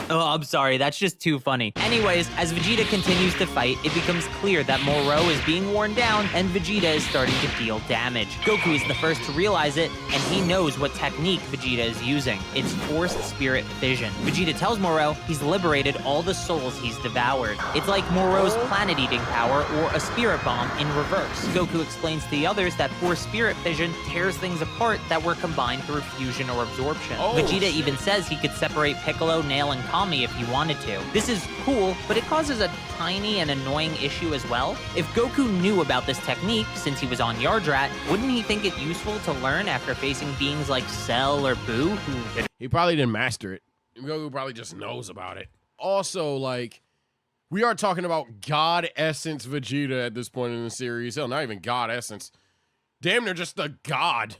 Oh, I'm sorry, that's just too funny. Anyways, as Vegeta continues to fight, it becomes clear that Moro is being worn down and Vegeta is starting to deal damage. Goku is the first to realize it, and he knows what technique Vegeta is using. It's forced spirit fission. Vegeta tells Moro he's liberated all the souls he's devoured. It's like Moro's planet-eating power or a spirit bomb in reverse. Goku explains to the others that forced spirit fission tears things apart that were combined through fusion or absorption. Vegeta even says he could separate Piccolo, Nail, and Kami if he wanted to. This is cool, but it causes a tiny and annoying issue as well. If Goku knew about this technique since he was on Yardrat, wouldn't he think it useful to learn after facing beings like Cell or Boo? He probably didn't master it. Goku probably just knows about it. Also, like, we are talking about God Essence Vegeta at this point in the series. Hell, not even God Essence. Damn, they're just a god.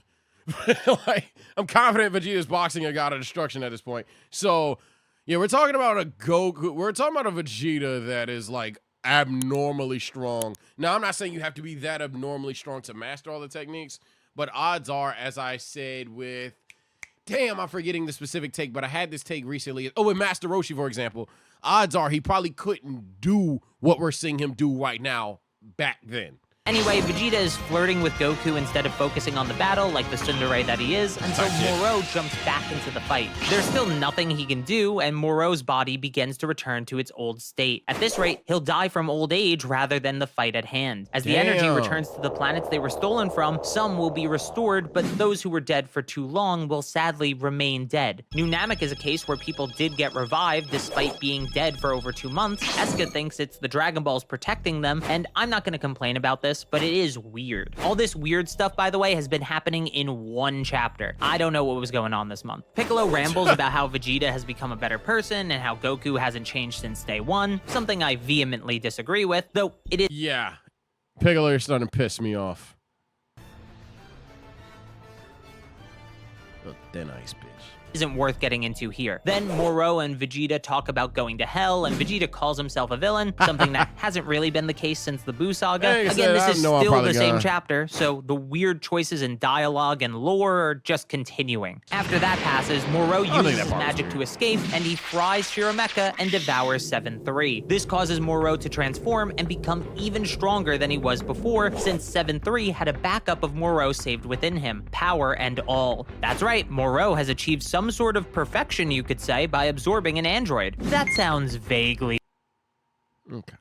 Like, I'm confident Vegeta's boxing a god of destruction at this point. So, yeah, we're talking about a Goku. We're talking about a Vegeta that is, like, abnormally strong. Now, I'm not saying you have to be that abnormally strong to master all the techniques, but odds are, as I said with... Damn, I'm forgetting the specific take, but I had this take recently. Oh, with Master Roshi, for example. Odds are he probably couldn't do what we're seeing him do right now back then. Anyway, Vegeta is flirting with Goku instead of focusing on the battle like the tsundere that he is, until Moro jumps back into the fight. There's still nothing he can do, and Moro's body begins to return to its old state. At this rate, he'll die from old age rather than the fight at hand. As the energy returns to the planets they were stolen from, some will be restored, but those who were dead for too long will sadly remain dead. New Namek is a case where people did get revived despite being dead for over 2 months. Eska thinks it's the Dragon Balls protecting them, and I'm not gonna complain about this, but it is weird. All this weird stuff, by the way, has been happening in 1 chapter. I don't know what was going on this month. Piccolo rambles about how Vegeta has become a better person and how Goku hasn't changed since day 1, something I vehemently disagree with, though it is— Yeah. Piccolo, you're starting to piss me off. Oh, thin ice bitch. Isn't worth getting into here. Then Moro and Vegeta talk about going to hell, and Vegeta calls himself a villain, something that hasn't really been the case since the Buu saga. Again, this is still the same chapter, so the weird choices in dialogue and lore are just continuing. After that passes, Moro uses his magic to escape, and he fries Shirameka and devours 7-3. This causes Moro to transform and become even stronger than he was before, since 7-3 had a backup of Moro saved within him, power and all. That's right, Moro has achieved some sort of perfection, you could say, by absorbing an android. That sounds vaguely— Okay.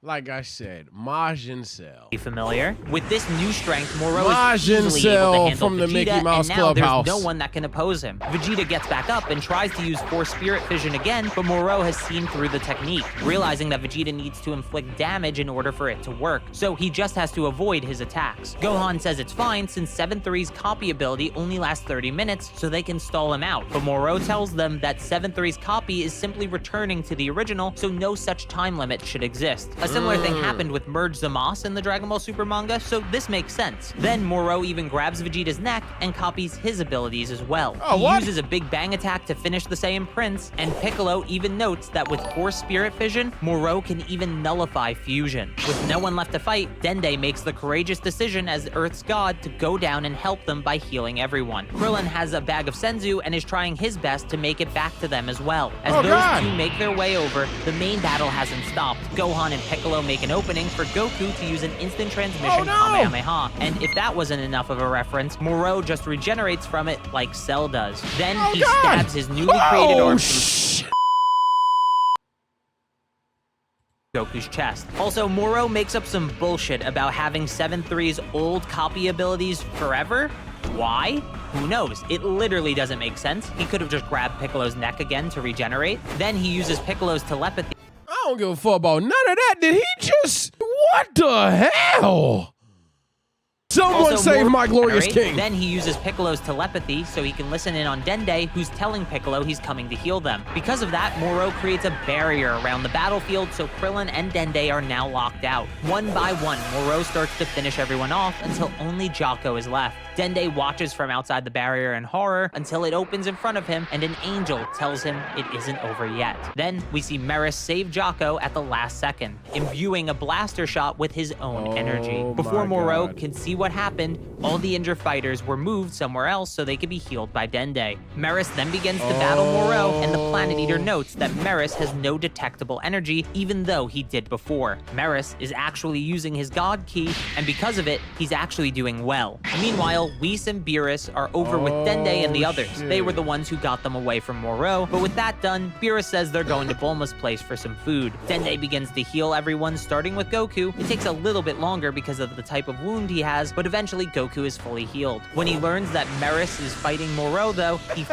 Like I said, Majin Cell. familiar. With this new strength, Moro is Majin easily able to Cell handle from the Vegeta, Mickey Mouse and now Clubhouse. there's no one that can oppose him. Vegeta gets back up and tries to use Force Spirit Fission again, but Moro has seen through the technique, realizing that Vegeta needs to inflict damage in order for it to work, so he just has to avoid his attacks. Gohan says it's fine since 7-3's copy ability only lasts 30 minutes, so they can stall him out, but Moro tells them that 7-3's copy is simply returning to the original, so no such time limit should exist. A similar thing happened with Merge Zamasu in the Dragon Ball Super manga, so this makes sense. Then Moro even grabs Vegeta's neck and copies his abilities as well. He uses a Big Bang attack to finish the Saiyan Prince, and Piccolo even notes that with Force Spirit Fission, Moro can even nullify fusion. With no one left to fight, Dende makes the courageous decision as Earth's god to go down and help them by healing everyone. Krillin has a bag of Senzu and is trying his best to make it back to them as well. As those two make their way over, the main battle hasn't stopped. Gohan and Piccolo make an opening for Goku to use an instant transmission Kamehameha, and if that wasn't enough of a reference, Moro just regenerates from it like Cell does. Then he stabs his newly created arm through Goku's chest. Also, Moro makes up some bullshit about having 7-3's old copy abilities forever. Why? Who knows? It literally doesn't make sense. He could have just grabbed Piccolo's neck again to regenerate. Then he uses Piccolo's telepathy. I don't give a fuck about none of that. Did he just... What the hell? Someone save my glorious king. Then he uses Piccolo's telepathy so he can listen in on Dende, who's telling Piccolo he's coming to heal them. Because of that, Moro creates a barrier around the battlefield, so Krillin and Dende are now locked out. One by one, Moro starts to finish everyone off until only Jocko is left. Dende watches from outside the barrier in horror until it opens in front of him and an angel tells him it isn't over yet. Then we see Meris save Jocko at the last second, imbuing a blaster shot with his own energy. Before Moro can see what happened, all the injured fighters were moved somewhere else so they could be healed by Dende. Meris then begins to battle Moro, and the Planet Eater notes that Meris has no detectable energy, even though he did before. Meris is actually using his God Ki, and because of it, he's actually doing well. Meanwhile, Whis and Beerus are over with Dende and the others. They were the ones who got them away from Moro, but with that done, Beerus says they're going to Bulma's place for some food. Dende begins to heal everyone, starting with Goku. It takes a little bit longer because of the type of wound he has, but eventually Goku is fully healed. When he learns that Meris is fighting Moro, though, he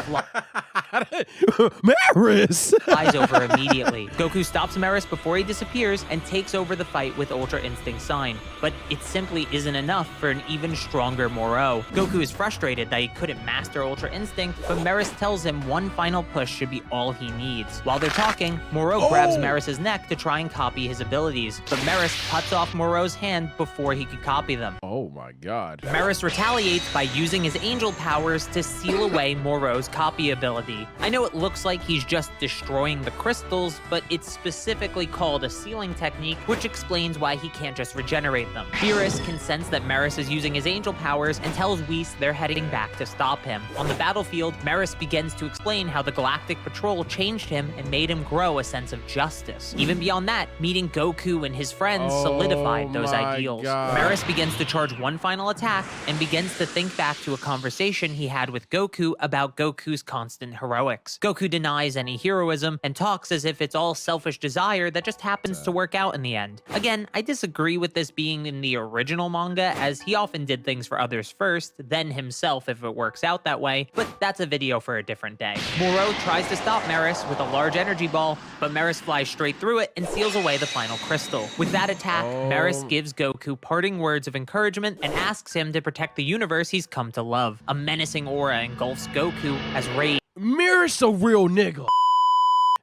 Meris flies over immediately. Goku stops Meris before he disappears and takes over the fight with Ultra Instinct Sign. But it simply isn't enough for an even stronger Moro. Goku is frustrated that he couldn't master Ultra Instinct, but Meris tells him one final push should be all he needs. While they're talking, Moro grabs Meris' neck to try and copy his abilities, but Meris cuts off Moro's hand before he could copy them. Oh my god. Meris retaliates by using his angel powers to seal away Moro's copy abilities. ability. I know it looks like he's just destroying the crystals, but it's specifically called a sealing technique, which explains why he can't just regenerate them. Beerus can sense that Maris is using his angel powers and tells Whis they're heading back to stop him. On the battlefield, Maris begins to explain how the Galactic Patrol changed him and made him grow a sense of justice. Even beyond that, meeting Goku and his friends solidified those ideals. Maris begins to charge one final attack and begins to think back to a conversation he had with Goku about Goku's constant heroics. Goku denies any heroism and talks as if it's all selfish desire that just happens to work out in the end. Again, I disagree with this being in the original manga, as he often did things for others first, then himself if it works out that way, but that's a video for a different day. Moro tries to stop Maris with a large energy ball, but Maris flies straight through it and seals away the final crystal. With that attack, Maris gives Goku parting words of encouragement and asks him to protect the universe he's come to love. A menacing aura engulfs Goku as rage. Maris a real nigga.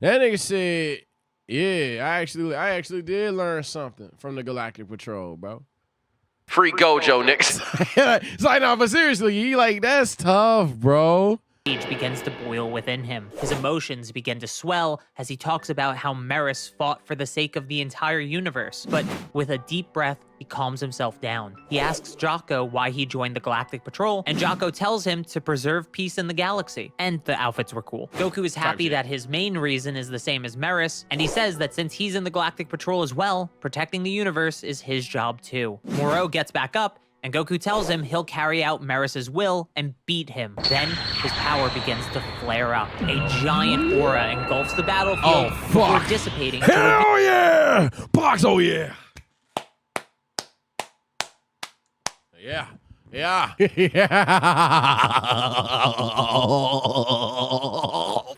That nigga said, yeah, I actually did learn something from the Galactic Patrol, bro. Free Gojo, niggas. It's like, no, but seriously, he like, that's tough, bro. Rage begins to boil within him. His emotions begin to swell as he talks about how Maris fought for the sake of the entire universe. But with a deep breath, he calms himself down. He asks Jocko why he joined the Galactic Patrol, and Jocko tells him to preserve peace in the galaxy. And the outfits were cool. Goku is happy that his main reason is the same as Maris, and he says that since he's in the Galactic Patrol as well, protecting the universe is his job too. Moro gets back up, and Goku tells him he'll carry out Maris's will and beat him. Then, his power begins to flare up. A giant aura engulfs the battlefield before dissipating. Hell yeah! Box, oh yeah! Yeah. Yeah.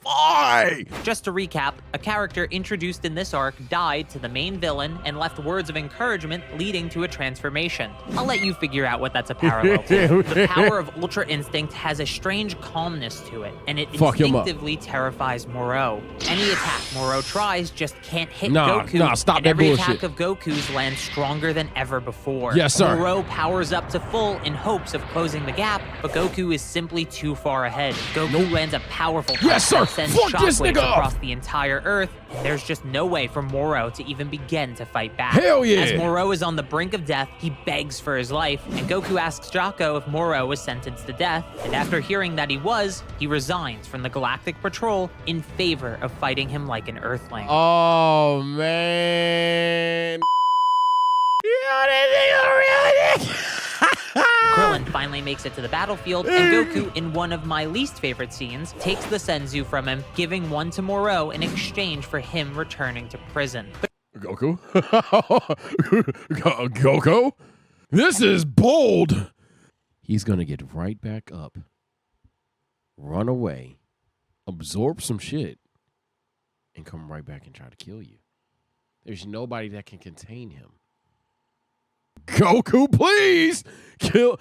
Boy! Just to recap, a character introduced in this arc died to the main villain and left words of encouragement leading to a transformation. I'll let you figure out what that's a parallel to. The power of Ultra Instinct has a strange calmness to it, and it instinctively terrifies Moro. Any attack Moro tries just can't hit Goku, stop and that every bullshit. attack of Goku's lands stronger than ever before. Yes, sir. Moro powers up to full in hopes of closing the gap, but Goku is simply too far ahead. Goku lands a powerful punch that sends shockwaves across the entire Earth, and there's just no way for Moro to even begin to fight back. Hell yeah! As Moro is on the brink of death, he begs for his life, and Goku asks Jocko if Moro was sentenced to death, and after hearing that he was, he resigns from the Galactic Patrol in favor of fighting him like an Earthling. Oh, man. Krillin finally makes it to the battlefield, and Goku, in one of my least favorite scenes, takes the Senzu from him, giving one to Moro in exchange for him returning to prison. Goku? Goku? This is bold. He's gonna get right back up, run away, absorb some shit, and come right back and try to kill you. There's nobody that can contain him. Goku, please! Kill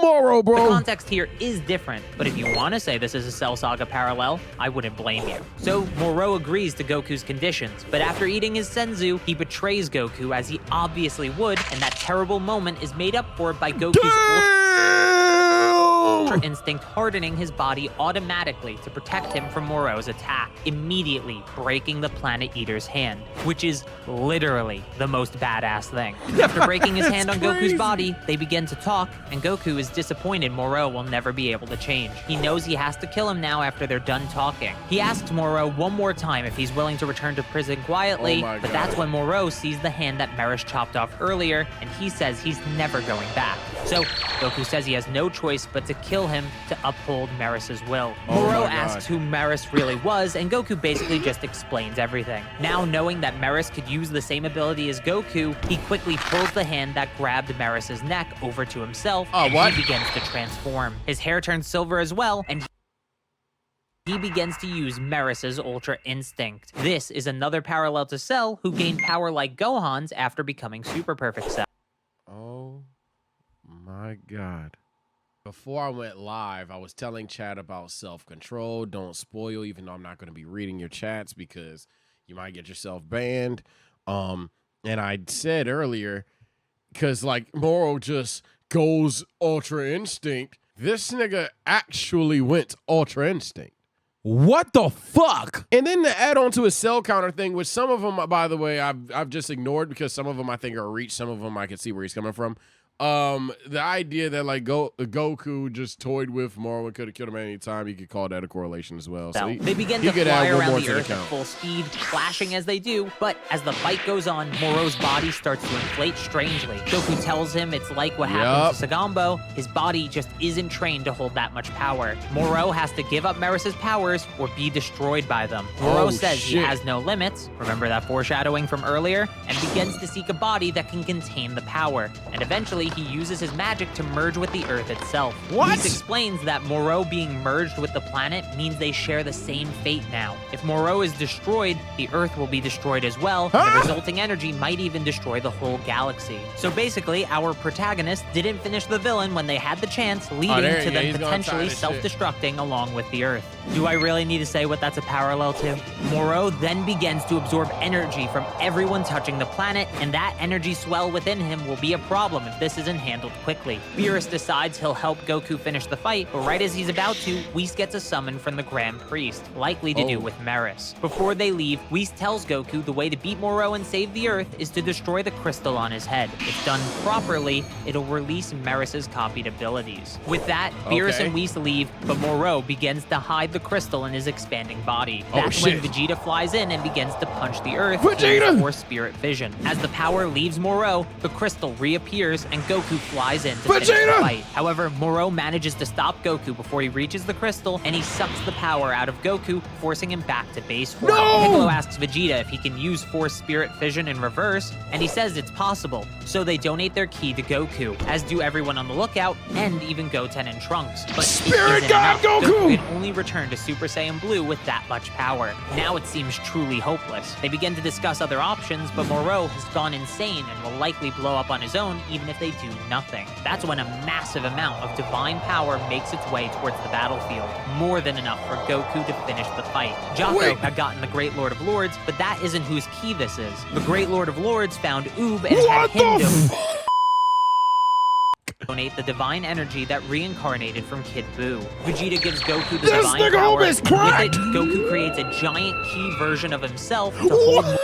Moro, bro! The context here is different, but if you want to say this is a Cell Saga parallel, I wouldn't blame you. So, Moro agrees to Goku's conditions, but after eating his Senzu, he betrays Goku as he obviously would, and that terrible moment is made up for by Goku's Ultra Instinct hardening his body automatically to protect him from Moro's attack, immediately breaking the Planet Eater's hand, which is literally the most badass thing. After breaking his hand on Goku's body, they begin to talk, and Goku is disappointed Moro will never be able to change. He knows he has to kill him now after they're done talking. He asks Moro one more time if he's willing to return to prison quietly, but that's when Moro sees the hand that Maris chopped off earlier, and he says he's never going back. So, Goku says he has no choice but to kill him to uphold Maris's will. Moro asks who Maris really was, and Goku basically just explains everything. Now knowing that Maris could use the same ability as Goku, he quickly pulls the hand that grabbed Maris's neck over to himself, and he begins to transform. His hair turns silver as well, and he begins to use Maris's Ultra Instinct. This is another parallel to Cell, who gained power like Gohan's after becoming Super Perfect Cell. Oh my God. Before I went live, I was telling chat about self-control. Don't spoil, even though I'm not going to be reading your chats because you might get yourself banned. And I said earlier, because like Moro just goes Ultra Instinct, this nigga actually went Ultra Instinct. What the fuck? And then to add on to a cell counter thing, which some of them, by the way, I've just ignored because some of them I think are reach. Some of them I can see where he's coming from. The idea that like Goku just toyed with Moro and could have killed him at any time, you could call that a correlation as well. So they begin to fly around the Earth at full speed, flashing as they do, but as the fight goes on, Moro's body starts to inflate strangely. Goku tells him it's like what happened to Sagambo. His body just isn't trained to hold that much power. Moro has to give up Meris's powers or be destroyed by them. Moro says he has no limits, remember that foreshadowing from earlier, and begins to seek a body that can contain the power. And eventually, he uses his magic to merge with the Earth itself. This explains that Moro being merged with the planet means they share the same fate now. If Moro is destroyed, the Earth will be destroyed as well, and the resulting energy might even destroy the whole galaxy. So basically, our protagonist didn't finish the villain when they had the chance, leading to them potentially self-destructing along with the Earth. Do I really need to say what that's a parallel to? Moro then begins to absorb energy from everyone touching the planet, and that energy swell within him will be a problem if this isn't handled quickly. Beerus decides he'll help Goku finish the fight, but right as he's about to, Whis gets a summon from the Grand Priest, likely to do with Meris. Before they leave, Whis tells Goku the way to beat Moro and save the Earth is to destroy the crystal on his head. If done properly, it'll release Meris's copied abilities. With that, Beerus and Whis leave, but Moro begins to hide the crystal in his expanding body. That's when Vegeta flies in and begins to punch the Earth for Spirit Fission. As the power leaves Moro, the crystal reappears and Goku flies in to finish the fight. However, Moro manages to stop Goku before he reaches the crystal, and he sucks the power out of Goku, forcing him back to base form. Piccolo asks Vegeta if he can use Force Spirit Fission in reverse, and he says it's possible. So they donate their ki to Goku, as do everyone on the lookout, and even Goten and Trunks. But Spirit God Goku can only return to Super Saiyan Blue with that much power. Now it seems truly hopeless. They begin to discuss other options, but Moro has gone insane and will likely blow up on his own even if they do nothing. That's when a massive amount of divine power makes its way towards the battlefield, more than enough for Goku to finish the fight. Jocko had gotten the Great Lord of Lords, but that isn't whose key this is. The Great Lord of Lords found Oob and had him donate the divine energy that reincarnated from Kid Buu. Vegeta gives Goku the divine power. With it, Goku creates a giant key version of himself to hold the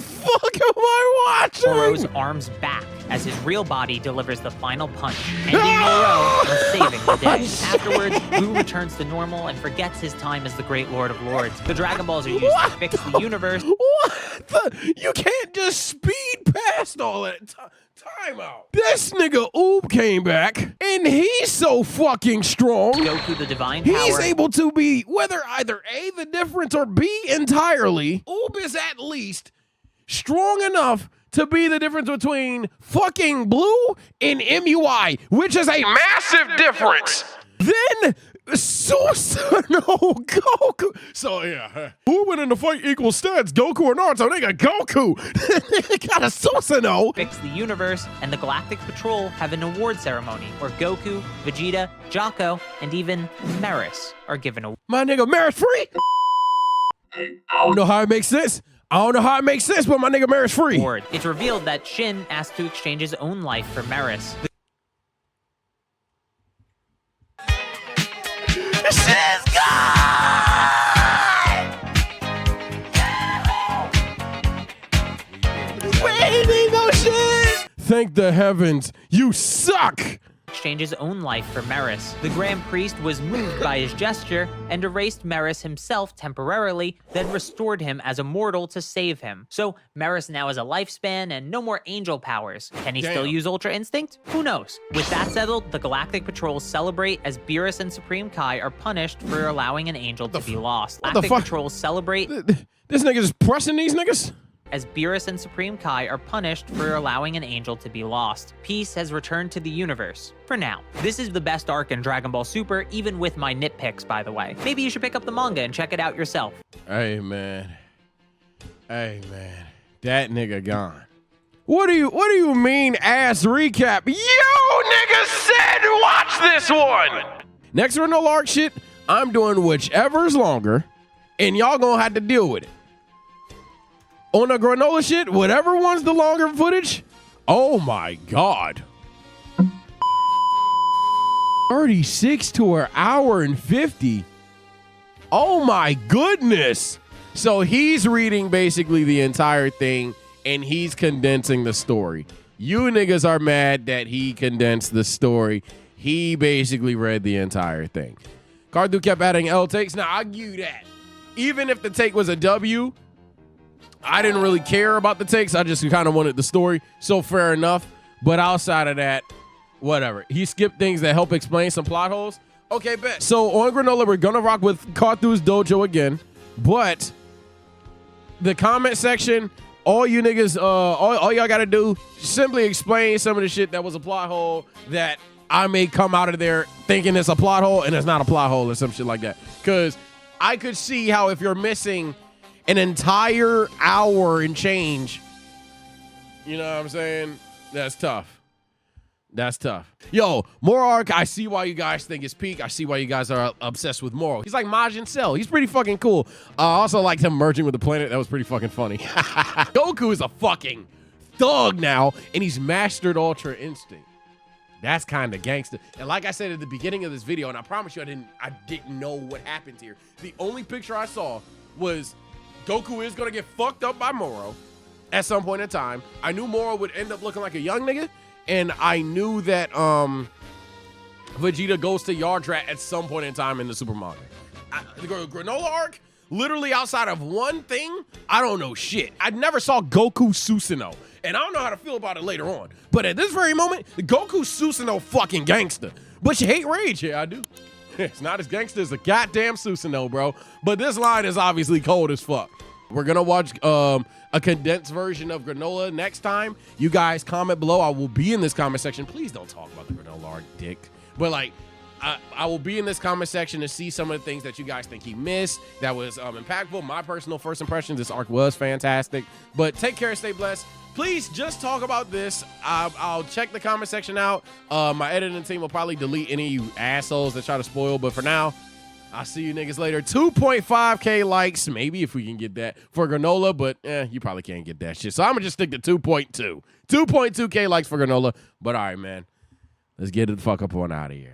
fuck am I watching? Moro's arms back as his real body delivers the final punch, ending Moro and saving the day. Afterwards, Buu returns to normal and forgets his time as the Great Lord of Lords. The Dragon Balls are used to fix the universe. What the? You can't just speed past all that time out. This nigga Oob came back, and he's so fucking strong. Goku, the divine power. He's able to be, whether either A, the difference, or B, entirely. Oob is at least strong enough to be the difference between fucking Blue and MUI, which is a massive difference. Then Susanoo Goku. So yeah, who went in the fight equals stats? Goku or Naruto? They got Goku. They got a Susanoo. Fix the universe, and the Galactic Patrol have an award ceremony where Goku, Vegeta, Jocko, and even Meris are given awards. My nigga Meris free. I don't know how it makes sense. But my nigga Meris free. It's revealed that Shin asked to exchange his own life for Meris. This shit is good! Wait, ain't no shit! Thank the heavens, you suck! Exchange his own life for Meris. The Grand Priest was moved by his gesture and erased Meris himself temporarily, then restored him as a mortal to save him. So Meris now has a lifespan and no more angel powers. Can he still use Ultra Instinct? Who knows? With that settled, the Galactic Patrol celebrate as Beerus and Supreme Kai are punished for allowing an angel to be lost. Galactic Patrol celebrate. This nigga just pressing these niggas? As Beerus and Supreme Kai are punished for allowing an angel to be lost. Peace has returned to the universe. For now. This is the best arc in Dragon Ball Super, even with my nitpicks, by the way. Maybe you should pick up the manga and check it out yourself. Hey, man. That nigga gone. What do you mean, ass recap? You niggas said watch this one! Next rental arc shit, I'm doing whichever's longer, and y'all gonna have to deal with it. On the granola shit, whatever one's the longer footage, oh my God. 36 to an hour and 50. Oh my goodness. So he's reading basically the entire thing and he's condensing the story. You niggas are mad that he condensed the story. He basically read the entire thing. Cardu kept adding L takes. Now, I'll give you that. Even if the take was a W, I didn't really care about the takes. I just kind of wanted the story. So fair enough. But outside of that, whatever. He skipped things that help explain some plot holes. Okay, bet. So on Granola, we're going to rock with Carthu's dojo again. But the comment section, all you niggas, all y'all got to do, simply explain some of the shit that was a plot hole that I may come out of there thinking it's a plot hole and it's not a plot hole or some shit like that. Because I could see how if you're missing an entire hour and change, you know what I'm saying? That's tough. That's tough. Yo, Moro arc, I see why you guys think it's peak. I see why you guys are obsessed with Moro. He's like Majin Cell. He's pretty fucking cool. I also liked him merging with the planet. That was pretty fucking funny. Goku is a fucking thug now, and he's mastered Ultra Instinct. That's kind of gangster. And like I said at the beginning of this video, and I promise you I didn't know what happened here. The only picture I saw was Goku is going to get fucked up by Moro at some point in time. I knew Moro would end up looking like a young nigga, and I knew that Vegeta goes to Yardrat at some point in time in the Super Manga. The Granola arc, literally outside of one thing, I don't know shit. I never saw Goku Susanoo, and I don't know how to feel about it later on. But at this very moment, the Goku Susanoo fucking gangster. But you hate Rage here, I do. It's not as gangster as the goddamn Susanoo, bro. But this line is obviously cold as fuck. We're gonna watch a condensed version of Granola next time. You guys comment below. I will be in this comment section. Please don't talk about the Granola arc, dick. But like, I will be in this comment section to see some of the things that you guys think he missed that was impactful. My personal first impressions, this arc was fantastic. But take care, stay blessed. Please just talk about this. I'll check the comment section out. My editing team will probably delete any of you assholes that try to spoil. But for now, I'll see you niggas later. 2.5K likes, maybe if we can get that for Granola, but you probably can't get that shit. So I'm gonna just stick to 2.2. 2.2K likes for Granola. But all right, man, let's get it the fuck up on out of here.